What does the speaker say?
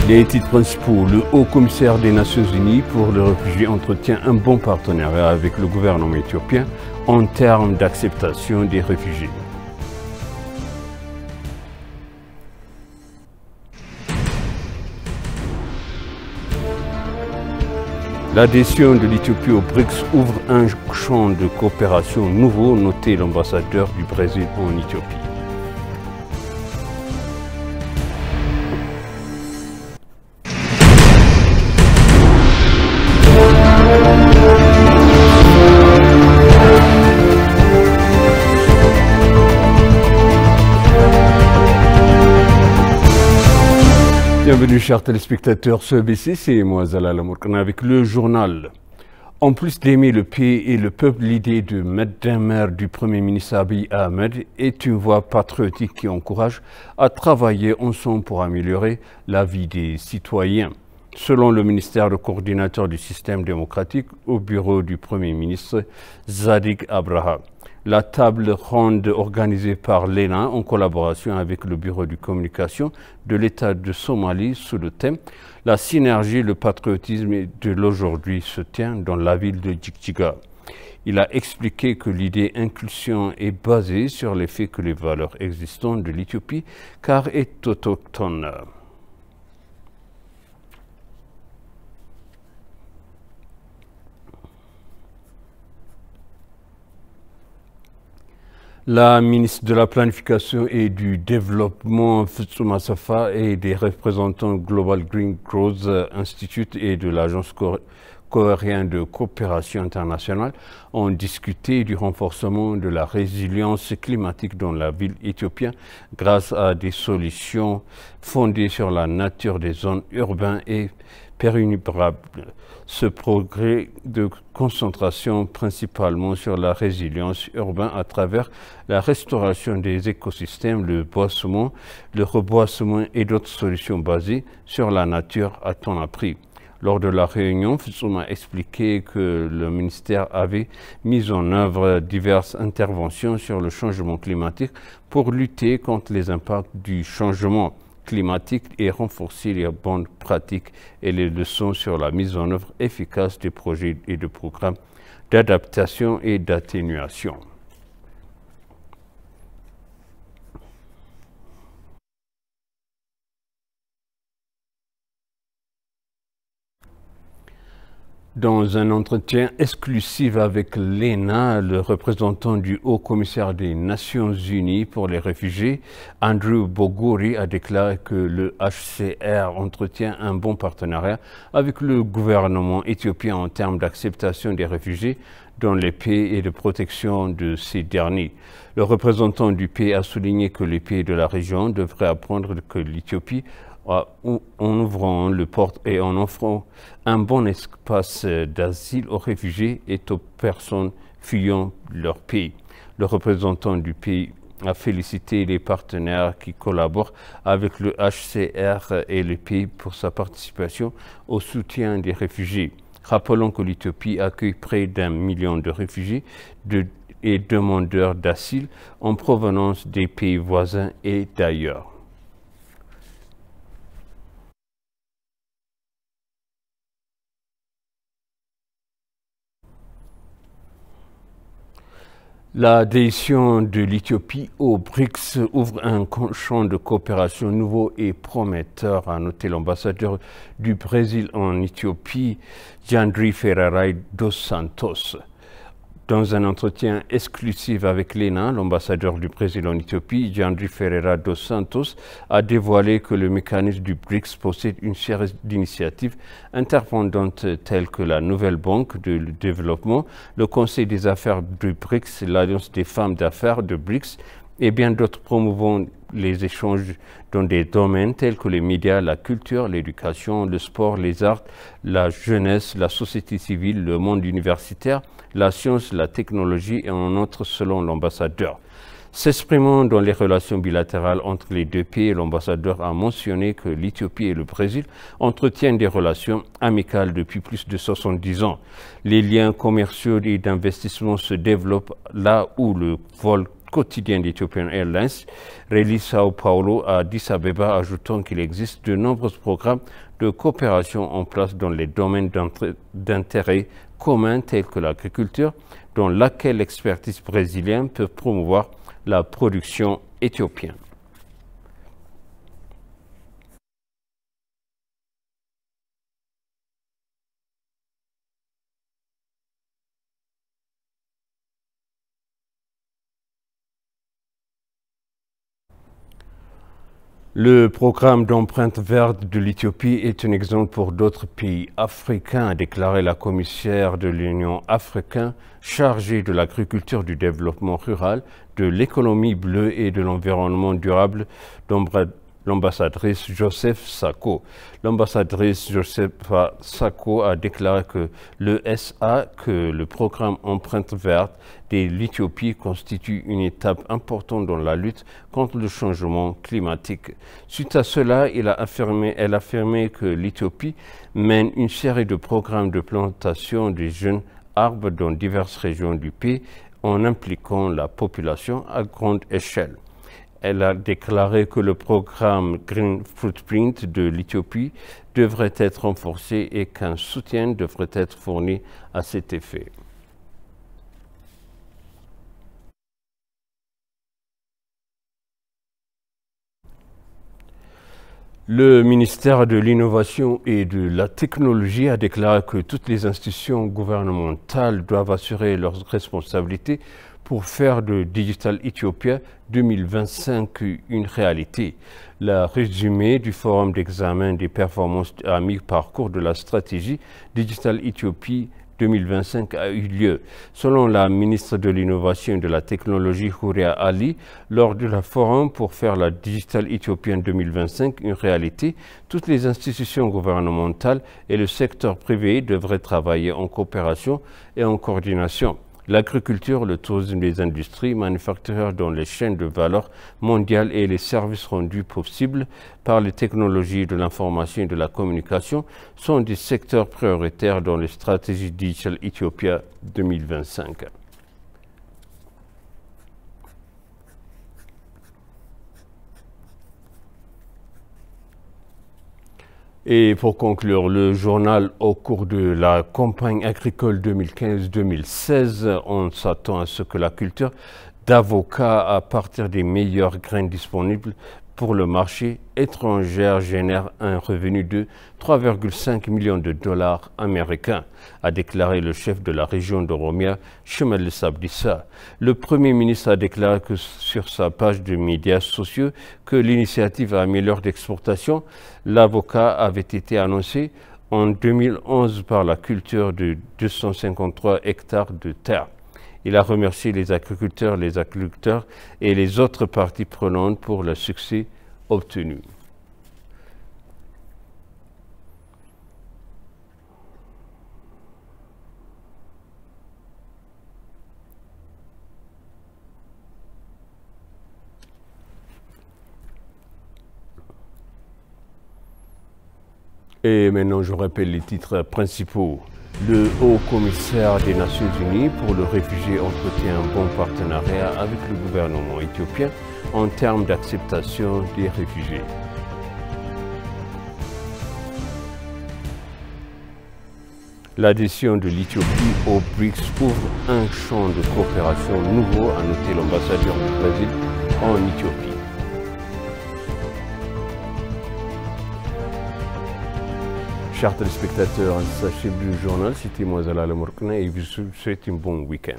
Les titres principaux, le haut-commissaire des Nations Unies pour les réfugiés entretient un bon partenariat avec le gouvernement éthiopien en termes d'acceptation des réfugiés. L'adhésion de l'Éthiopie au BRICS ouvre un champ de coopération nouveau, noté l'ambassadeur du Brésil en Éthiopie. Bienvenue chers téléspectateurs sur ABC, c'est moi Zalal Amourkana avec le journal. En plus d'aimer le pays et le peuple, l'idée de mettre d'un maire du Premier ministre Abiy Ahmed est une voie patriotique qui encourage à travailler ensemble pour améliorer la vie des citoyens. Selon le ministère, le coordinateur du système démocratique au bureau du Premier ministre Zadig Abraha, la table ronde organisée par l'ENA en collaboration avec le bureau de communication de l'État de Somalie sous le thème « La synergie, le patriotisme de l'aujourd'hui » se tient dans la ville de Djigdjiga. Il a expliqué que l'idée inclusion est basée sur le fait que les valeurs existantes de l'Éthiopie car est autochtone. La ministre de la Planification et du Développement, Fitsuma Safa, et des représentants Global Green Growth Institute et de l'Agence coréenne de coopération internationale ont discuté du renforcement de la résilience climatique dans la ville éthiopienne grâce à des solutions fondées sur la nature des zones urbaines et périnurables. Ce progrès de concentration principalement sur la résilience urbaine à travers la restauration des écosystèmes, le boisement, le reboisement et d'autres solutions basées sur la nature a tant appris. Lors de la réunion, Fitsuma a expliqué que le ministère avait mis en œuvre diverses interventions sur le changement climatique pour lutter contre les impacts du changement climatique et renforcer les bonnes pratiques et les leçons sur la mise en œuvre efficace des projets et de programmes d'adaptation et d'atténuation. Dans un entretien exclusif avec l'ENA, le représentant du haut-commissaire des Nations Unies pour les réfugiés, Andrew Bogouri, a déclaré que le HCR entretient un bon partenariat avec le gouvernement éthiopien en termes d'acceptation des réfugiés dans les pays et de protection de ces derniers. Le représentant du pays a souligné que les pays de la région devraient apprendre que l'Éthiopie en ouvrant le porte et en offrant un bon espace d'asile aux réfugiés et aux personnes fuyant leur pays. Le représentant du pays a félicité les partenaires qui collaborent avec le HCR et les pays pour sa participation au soutien des réfugiés. Rappelons que l'Éthiopie accueille près d'1 million de réfugiés et demandeurs d'asile en provenance des pays voisins et d'ailleurs. L'adhésion de l'Éthiopie au BRICS ouvre un champ de coopération nouveau et prometteur, a noté l'ambassadeur du Brésil en Éthiopie, Jandry Ferreira dos Santos. Dans un entretien exclusif avec l'ENA, l'ambassadeur du Brésil en Éthiopie, Jandry Ferreira dos Santos, a dévoilé que le mécanisme du BRICS possède une série d'initiatives interpendantes telles que la nouvelle banque de développement, le Conseil des affaires du BRICS, l'Alliance des femmes d'affaires de BRICS et bien d'autres promouvant les échanges dans des domaines tels que les médias, la culture, l'éducation, le sport, les arts, la jeunesse, la société civile, le monde universitaire, la science, la technologie et en outre selon l'ambassadeur. S'exprimant dans les relations bilatérales entre les deux pays, l'ambassadeur a mentionné que l'Éthiopie et le Brésil entretiennent des relations amicales depuis plus de 70 ans. Les liens commerciaux et d'investissement se développent là où le vol quotidien d'Ethiopian Airlines relie Sao Paulo à Addis Abeba, ajoutant qu'il existe de nombreux programmes de coopération en place dans les domaines d'intérêt commun tels que l'agriculture, dans laquelle l'expertise brésilienne peut promouvoir la production éthiopienne. Le programme d'empreinte verte de l'Éthiopie est un exemple pour d'autres pays africains, a déclaré la commissaire de l'Union africaine chargée de l'agriculture, du développement rural, de l'économie bleue et de l'environnement durable, l'ambassadrice Joseph Sako. L'ambassadrice Joseph Sako a déclaré que le programme Empreinte verte de l'Éthiopie constitue une étape importante dans la lutte contre le changement climatique. Suite à cela, elle a affirmé que l'Éthiopie mène une série de programmes de plantation de jeunes arbres dans diverses régions du pays en impliquant la population à grande échelle. Elle a déclaré que le programme Green Footprint de l'Éthiopie devrait être renforcé et qu'un soutien devrait être fourni à cet effet. Le ministère de l'Innovation et de la Technologie a déclaré que toutes les institutions gouvernementales doivent assurer leurs responsabilités pour faire de Digital Ethiopia 2025 une réalité. Le résumé du forum d'examen des performances à mi-parcours de la stratégie Digital Ethiopie 2025 a eu lieu. Selon la ministre de l'Innovation et de la Technologie, Houria Ali, lors de la forum pour faire la Digital Ethiopian 2025 une réalité, toutes les institutions gouvernementales et le secteur privé devraient travailler en coopération et en coordination. L'agriculture, le tourisme, les industries manufacturières dans les chaînes de valeur mondiales et les services rendus possibles par les technologies de l'information et de la communication sont des secteurs prioritaires dans les stratégies Digital Ethiopia 2025. Et pour conclure, le journal, au cours de la campagne agricole 2015-2016, on s'attend à ce que la culture d'avocat à partir des meilleures graines disponibles pour le marché étranger génère un revenu de 3,5 millions de dollars américains, a déclaré le chef de la région d'Oromia, Shimelis Abdissa. Le Premier ministre a déclaré que sur sa page de médias sociaux que l'initiative améliore d'exportation. L'avocat avait été annoncé en 2011 par la culture de 253 hectares de terre. Il a remercié les agriculteurs et les autres parties prenantes pour le succès obtenu. Et maintenant, je rappelle les titres principaux. Le haut-commissaire des Nations Unies pour le réfugié entretient un bon partenariat avec le gouvernement éthiopien en termes d'acceptation des réfugiés. L'adhésion de l'Éthiopie au BRICS ouvre un champ de coopération nouveau, a noté l'ambassadeur du Brésil en Éthiopie. Chers téléspectateurs, sachez du journal, c'était moi Zalal Morkna et je vous souhaite un bon week-end.